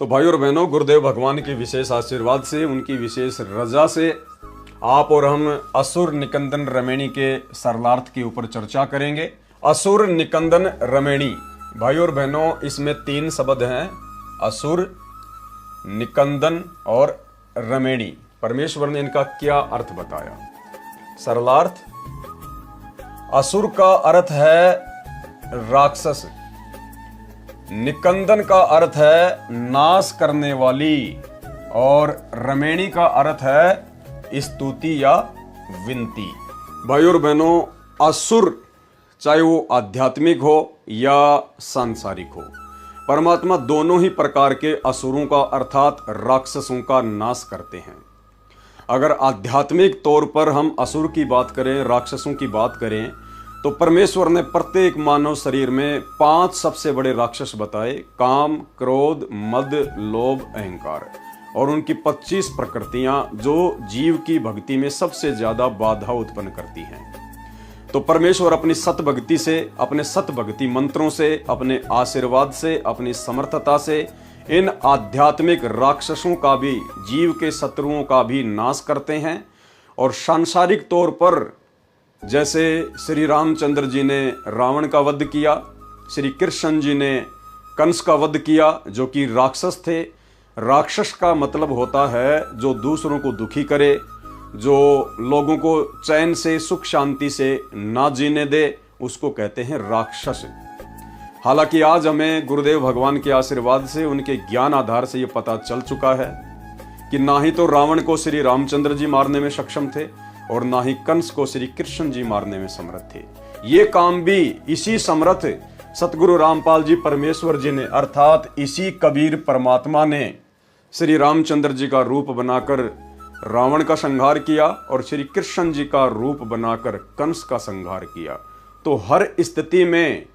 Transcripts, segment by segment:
तो भाई और बहनों, गुरुदेव भगवान के विशेष आशीर्वाद से, उनकी विशेष रजा से आप और हम असुर निकंदन रमेणी के सरलार्थ के ऊपर चर्चा करेंगे। असुर निकंदन रमेणी, भाई और बहनों, इसमें 3 शब्द हैं, असुर, निकंदन और रमेणी। परमेश्वर ने इनका क्या अर्थ बताया? सरलार्थ, असुर का अर्थ है राक्षस, निकंदन का अर्थ है नाश करने वाली, और रमेणी का अर्थ है स्तुति या विनती। भाई और बहनों, असुर चाहे वो आध्यात्मिक हो या सांसारिक हो, परमात्मा दोनों ही प्रकार के असुरों का अर्थात राक्षसों का नाश करते हैं। अगर आध्यात्मिक तौर पर हम असुर की बात करें, राक्षसों की बात करें, तो परमेश्वर ने प्रत्येक मानव शरीर में 5 सबसे बड़े राक्षस बताए: काम, क्रोध, मद, लोभ, अहंकार, और उनकी 25 प्रकृतियां जो जीव की भक्ति में सबसे ज्यादा बाधा उत्पन्न करती हैं। तो परमेश्वर अपनी सतभक्ति से, अपने सतभक्ति मंत्रों से, अपने आशीर्वाद से, अपनी समर्थता से इन आध्यात्मिक राक्षसों का भी, जीव के शत्रुओं का भी नाश करते हैं। और सांसारिक तौर पर जैसे श्री रामचंद्र जी ने रावण का वध किया, श्री कृष्ण जी ने कंस का वध किया जो कि राक्षस थे। राक्षस का मतलब होता है जो दूसरों को दुखी करे, जो लोगों को चैन से, सुख शांति से ना जीने दे, उसको कहते हैं राक्षस। हालांकि आज हमें गुरुदेव भगवान के आशीर्वाद से, उनके ज्ञान आधार से ये पता चल चुका है कि ना ही तो रावण को श्री रामचंद्र जी मारने में सक्षम थे और ना ही कंस को श्री कृष्ण जी मारने में समर्थ थे। ये काम भी इसी समर्थ सतगुरु रामपाल जी परमेश्वर जी ने, अर्थात इसी कबीर परमात्मा ने श्री रामचंद्र जी का रूप बनाकर रावण का संहार किया और श्री कृष्ण जी का रूप बनाकर कंस का संहार किया। तो हर स्थिति में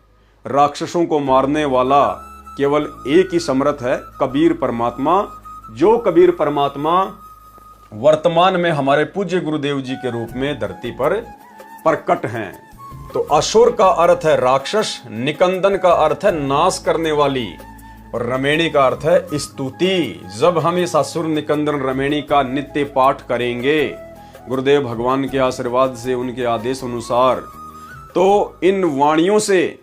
राक्षसों को मारने वाला केवल एक ही समर्थ है, कबीर परमात्मा। जो कबीर परमात्मा वर्तमान में हमारे पूज्य गुरुदेव जी के रूप में धरती पर प्रकट हैं। तो असुर का अर्थ है राक्षस, निकंदन का अर्थ है नाश करने वाली, और रमेणी का अर्थ है स्तुति। जब हम इस असुर निकंदन रमेणी का नित्य पाठ करेंगे गुरुदेव भगवान के आशीर्वाद से, उनके आदेश अनुसार, तो इन वाणियों से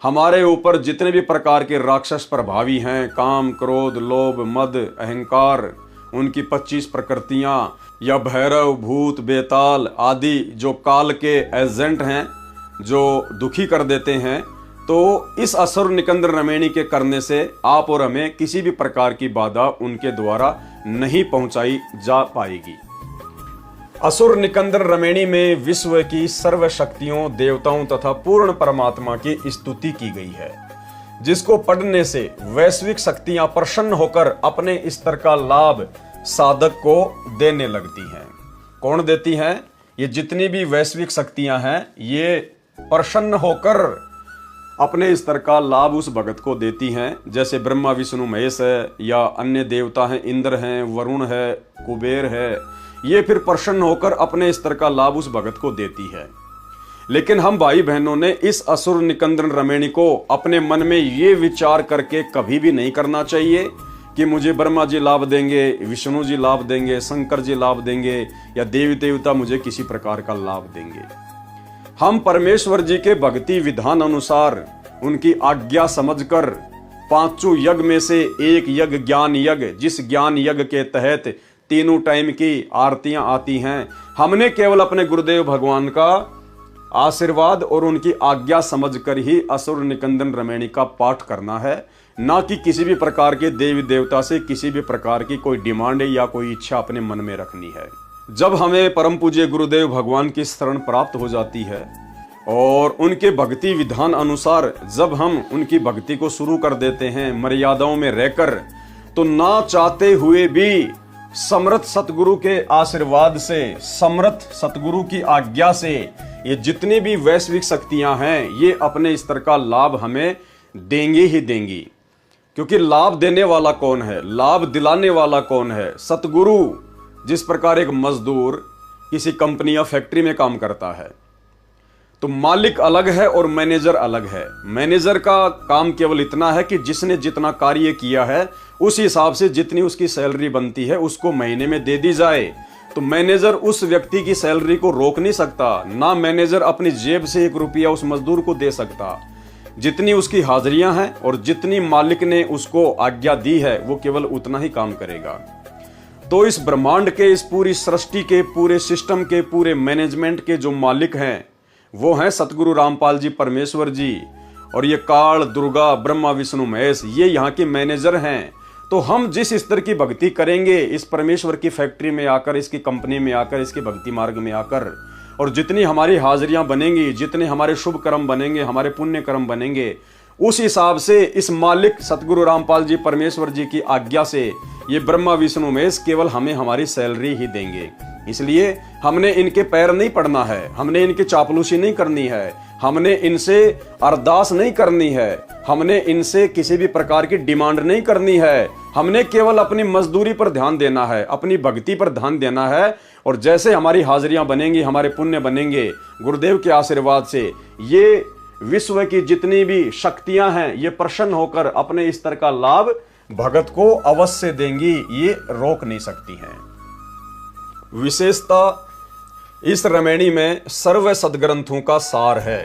हमारे ऊपर जितने भी प्रकार के राक्षस प्रभावी हैं, काम, क्रोध, लोभ, मद, अहंकार, उनकी 25 प्रकृतियां या भैरव, भूत, बेताल आदि जो काल के एजेंट हैं, जो दुखी कर देते हैं, तो इस असुर निकंदन रमेणी के करने से आप और हमें किसी भी प्रकार की बाधा उनके द्वारा नहीं पहुंचाई जा पाएगी। असुर निकंदन रमेणी में विश्व की सर्व शक्तियों, देवताओं तथा पूर्ण परमात्मा की स्तुति की गई है, जिसको पढ़ने से वैश्विक शक्तियां प्रसन्न होकर अपने स्तर का लाभ साधक को देने लगती हैं। कौन देती हैं? ये जितनी भी वैश्विक शक्तियां हैं, ये प्रसन्न होकर अपने स्तर का लाभ उस भगत को देती हैं। जैसे ब्रह्मा, विष्णु, महेश है, या अन्य देवता हैं, इंद्र हैं, वरुण है, कुबेर है, ये फिर प्रसन्न होकर अपने स्तर का लाभ उस भगत को देती है। लेकिन हम भाई बहनों ने इस असुर निकंदन रमेणी को अपने मन में ये विचार करके कभी भी नहीं करना चाहिए कि मुझे ब्रह्मा जी लाभ देंगे, विष्णु जी लाभ देंगे, शंकर जी लाभ देंगे, या देवी देवता मुझे किसी प्रकार का लाभ देंगे। हम परमेश्वर जी के भक्ति विधान अनुसार, उनकी आज्ञा समझकर 5 यज्ञ में से एक यज्ञ ज्ञान यज्ञ, जिस ज्ञान यज्ञ के तहत 3 टाइम की आरतियां आती हैं, हमने केवल अपने गुरुदेव भगवान का आशीर्वाद और उनकी आज्ञा समझकर ही असुर निकंदन रमेणी का पाठ करना है, ना कि किसी भी प्रकार के देवी देवता से किसी भी प्रकार की कोई डिमांड या कोई इच्छा अपने मन में रखनी है। जब हमें परम पूज्य गुरुदेव भगवान की शरण प्राप्त हो जाती है और उनके भक्ति विधान अनुसार जब हम उनकी भक्ति को शुरू कर देते हैं मर्यादाओं में रहकर, तो ना चाहते हुए भी समर्थ सतगुरु के आशीर्वाद से, समर्थ सतगुरु की आज्ञा से, ये जितनी भी वैश्विक शक्तियां हैं, ये अपने स्तर का लाभ हमें देंगी ही देंगी। क्योंकि लाभ देने वाला कौन है? लाभ दिलाने वाला कौन है? सतगुरु। जिस प्रकार एक मजदूर किसी कंपनी या फैक्ट्री में काम करता है, तो मालिक अलग है और मैनेजर अलग है। मैनेजर का काम केवल इतना है कि जिसने जितना कार्य किया है उस हिसाब से जितनी उसकी सैलरी बनती है उसको महीने में दे दी जाए। तो मैनेजर उस व्यक्ति की सैलरी को रोक नहीं सकता, ना मैनेजर अपनी जेब से 1 रुपया उस मजदूर को दे सकता। जितनी उसकी हाजिरियां हैं और जितनी मालिक ने उसको आज्ञा दी है वो केवल उतना ही काम करेगा। तो इस ब्रह्मांड के, इस पूरी सृष्टि के, पूरे सिस्टम के, पूरे मैनेजमेंट के जो मालिक हैं वो हैं सतगुरु रामपाल जी परमेश्वर जी। और ये काल, दुर्गा, ब्रह्मा, विष्णु, महेश, ये यहाँ के मैनेजर हैं। तो हम जिस स्तर की भक्ति करेंगे इस परमेश्वर की फैक्ट्री में आकर, इसकी कंपनी में आकर, इसके भक्ति मार्ग में आकर, और जितनी हमारी हाजिरियां बनेंगी, जितने हमारे शुभ कर्म बनेंगे, हमारे पुण्य कर्म बनेंगे, उस हिसाब से इस मालिक सतगुरु रामपाल जी परमेश्वर जी की आज्ञा से ये ब्रह्मा, विष्णु, महेश केवल हमें हमारी सैलरी ही देंगे। इसलिए हमने इनके पैर नहीं पड़ना है, हमने इनकी चापलूसी नहीं करनी है, हमने इनसे अरदास नहीं करनी है, हमने इनसे किसी भी प्रकार की डिमांड नहीं करनी है। हमने केवल अपनी मजदूरी पर ध्यान देना है, अपनी भक्ति पर ध्यान देना है। और जैसे हमारी हाजिरियां बनेंगी, हमारे पुण्य बनेंगे, गुरुदेव के आशीर्वाद से ये विश्व की जितनी भी शक्तियां हैं ये प्रसन्न होकर अपने स्तर का लाभ भगत को अवश्य देंगी, ये रोक नहीं सकती हैं। विशेषता इस रमेणी में सर्व सदग्रंथों का सार है।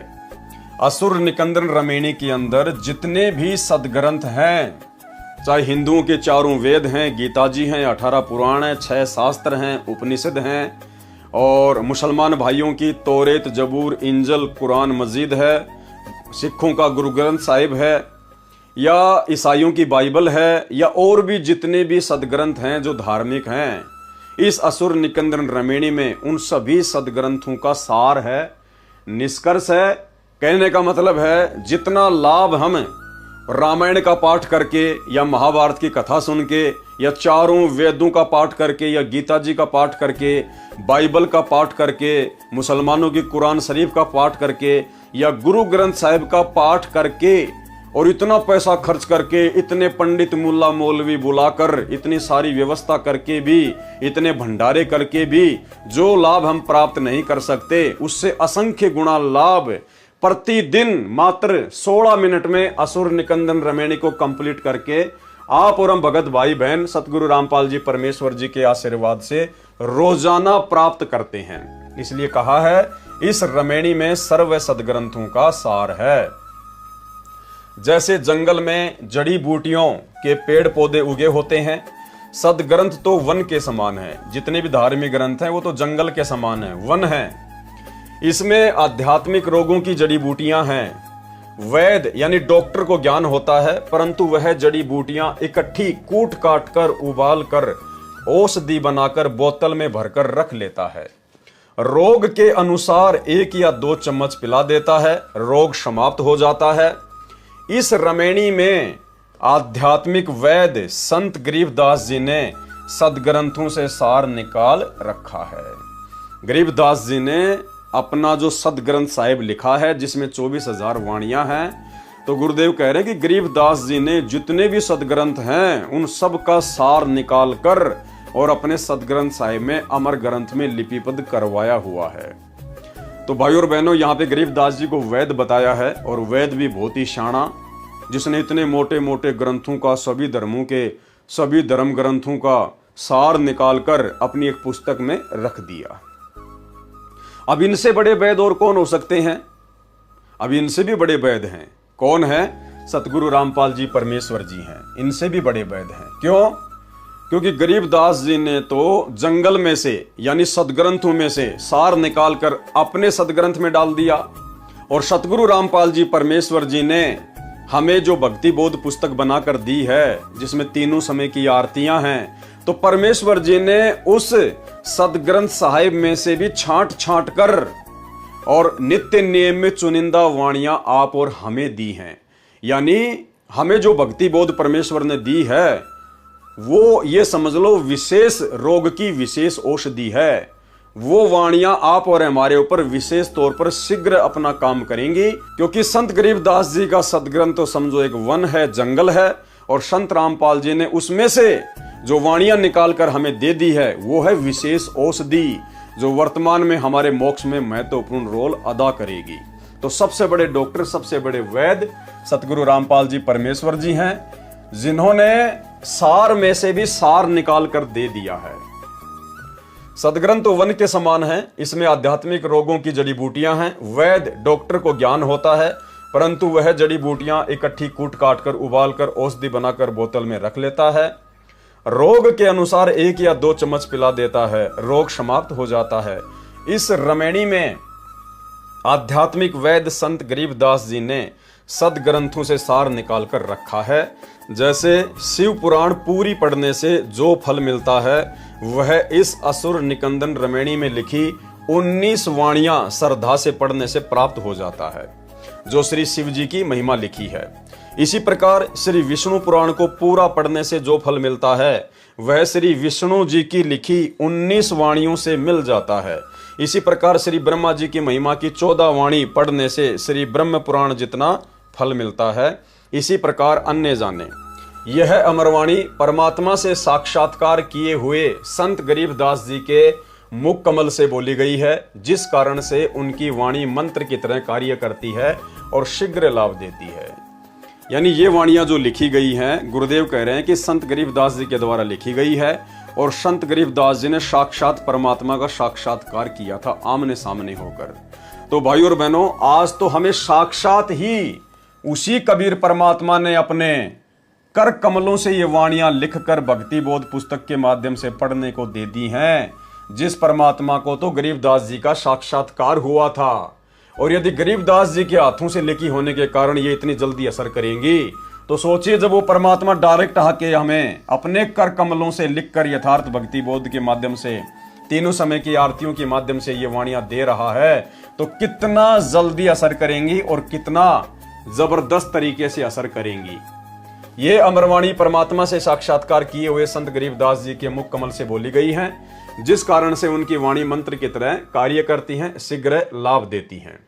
असुर निकंदन रमेणी के अंदर जितने भी सदग्रंथ हैं, चाहे हिंदुओं के 4 वेद हैं, गीता जी हैं, 18 पुराण हैं, 6 शास्त्र हैं, उपनिषद हैं, और मुसलमान भाइयों की तौरेत, जबूर, इंजल, कुरान मजीद है, सिखों का गुरु ग्रंथ साहिब है, या ईसाइयों की बाइबल है, या और भी जितने भी सदग्रंथ हैं जो धार्मिक हैं, इस असुर निकंदन रमेणी में उन सभी सदग्रंथों का सार है, निष्कर्ष है। कहने का मतलब है जितना लाभ हम रामायण का पाठ करके या महाभारत की कथा सुन के या 4 वेदों का पाठ करके या गीता जी का पाठ करके, बाइबल का पाठ करके, मुसलमानों की कुरान शरीफ का पाठ करके या गुरु ग्रंथ साहिब का पाठ करके, और इतना पैसा खर्च करके, इतने पंडित मुल्ला मौलवी बुलाकर, इतनी सारी व्यवस्था करके भी, इतने भंडारे करके भी जो लाभ हम प्राप्त नहीं कर सकते, उससे असंख्य गुणा लाभ प्रतिदिन मात्र 16 मिनट में असुर निकंदन रमेणी को कंप्लीट करके आप और हम भगत भाई बहन सतगुरु रामपाल जी परमेश्वर जी के आशीर्वाद से रोजाना प्राप्त करते हैं। इसलिए कहा है इस रमेणी में सर्व सदग्रंथों का सार है। जैसे जंगल में जड़ी बूटियों के पेड़ पौधे उगे होते हैं, सदग्रंथ तो वन के समान है। जितने भी धार्मिक ग्रंथ हैं वो तो जंगल के समान है, वन है। इसमें आध्यात्मिक रोगों की जड़ी बूटियां हैं। वैद्य यानी डॉक्टर को ज्ञान होता है, परंतु वह जड़ी बूटियां इकट्ठी कूट काट कर, उबाल कर, औषधि बनाकर बोतल में भरकर रख लेता है। रोग के अनुसार 1 या 2 चम्मच पिला देता है, रोग समाप्त हो जाता है। इस रमेणी में आध्यात्मिक वैद्य संत गरीबदास जी ने सदग्रंथों से सार निकाल रखा है। गरीबदास जी ने अपना जो सदग्रंथ साहिब लिखा है जिसमें 24,000 वाणियां हैं, तो गुरुदेव कह रहे हैं कि गरीबदास जी ने जितने भी सदग्रंथ हैं उन सब का सार निकाल कर और अपने सदग्रंथ साहिब में अमर ग्रंथ में लिपिबद्ध करवाया हुआ है। तो भाई और बहनों, यहाँ पे गरीबदास जी को वैद बताया है, और वैद भी बहुत ही शाना, जिसने इतने मोटे मोटे ग्रंथों का, सभी धर्मों के सभी धर्म ग्रंथों का सार निकाल कर अपनी एक पुस्तक में रख दिया। अब इनसे बड़े वैद और कौन हो सकते हैं? अब इनसे भी बड़े वैद हैं। कौन है? सतगुरु रामपाल जी परमेश्वर जी हैं। इनसे भी बड़े वैद हैं। क्यों? क्योंकि गरीबदास जी ने तो जंगल में से यानी सदग्रंथों में से सार निकाल कर अपने सदग्रंथ में डाल दिया, और सतगुरु रामपाल जी परमेश्वर जी ने हमें जो भक्ति बोध पुस्तक बनाकर दी है जिसमें तीनों समय की आरतियां हैं, तो परमेश्वर जी ने उस सदग्रंथ साहिब में से भी छांट छांट कर और नित्य नियम में चुनिंदा वाणियां आप और हमें दी हैं। यानी हमें जो भक्ति बोध परमेश्वर ने दी है वो ये समझ लो विशेष रोग की विशेष औषधि है। वो वाणियां आप और हमारे ऊपर विशेष तौर पर शीघ्र अपना काम करेंगी, क्योंकि संत गरीबदास जी का सदग्रंथ तो समझो एक वन है, जंगल है, और संत रामपाल जी ने उसमें से जो वाणियां निकाल कर हमें दे दी है वो है विशेष औषधि, जो वर्तमान में हमारे मोक्ष में महत्वपूर्ण रोल अदा करेगी। तो सबसे बड़े डॉक्टर, सबसे बड़े वैद्य सतगुरु रामपाल जी परमेश्वर जी हैं, जिन्होंने सार में से भी सार निकाल कर दे दिया है। सदग्रंथ तो वन के समान है, इसमें आध्यात्मिक रोगों की जड़ी बूटियां हैं। वैद्य डॉक्टर को ज्ञान होता है, परंतु वह जड़ी बूटियां इकट्ठी कूट काट कर उबाल कर औषधि बनाकर बोतल में रख लेता है। रोग के अनुसार 1 या 2 चम्मच पिला देता है, रोग समाप्त हो जाता है। इस रमैणी में आध्यात्मिक वैद्य संत गरीबदास जी ने सदग्रंथों से सार निकाल कर रखा है। जैसे शिव पुराण पूरी पढ़ने से जो फल मिलता है, वह इस असुर निकंदन रमैणी में लिखी 19 वाणियां श्रद्धा से पढ़ने से प्राप्त हो जाता है, जो श्री शिव जी की महिमा लिखी है। इसी प्रकार श्री विष्णु पुराण को पूरा पढ़ने से जो फल मिलता है, वह श्री विष्णु जी की लिखी 19 वाणियों से मिल जाता है। इसी प्रकार श्री ब्रह्मा जी की महिमा की 14 वाणी पढ़ने से श्री ब्रह्म पुराण जितना फल मिलता है। इसी प्रकार अन्य जाने। यह अमरवाणी परमात्मा से साक्षात्कार किए हुए संत गरीबदास जी के मुख कमल से बोली गई है, जिस कारण से उनकी वाणी मंत्र की तरह कार्य करती है और शीघ्र लाभ देती है। यानी ये वाणियां जो लिखी गई हैं, गुरुदेव कह रहे हैं कि संत गरीबदास जी के द्वारा लिखी गई है, और संत गरीबदास जी ने साक्षात परमात्मा का साक्षात्कार किया था आमने सामने होकर। तो भाई और बहनों, आज तो हमें साक्षात ही उसी कबीर परमात्मा ने अपने कर कमलों से ये वाणियां लिखकर भक्ति बोध पुस्तक के माध्यम से पढ़ने को दे दी हैं, जिस परमात्मा को तो गरीबदास जी का साक्षात्कार हुआ था। और यदि गरीबदास जी के हाथों से लिखी होने के कारण ये इतनी जल्दी असर करेंगी, तो सोचिए जब वो परमात्मा डायरेक्ट आके हमें अपने कर कमलों से लिखकर यथार्थ भक्ति बोध के माध्यम से तीनों समय की आरतियों के माध्यम से ये वाणियां दे रहा है, तो कितना जल्दी असर करेंगी और कितना जबरदस्त तरीके से असर करेंगी। ये अमरवाणी परमात्मा से साक्षात्कार किए हुए संत गरीबदास जी के मुख कमल से बोली गई हैं, जिस कारण से उनकी वाणी मंत्र की तरह कार्य करती हैं, शीघ्र लाभ देती हैं।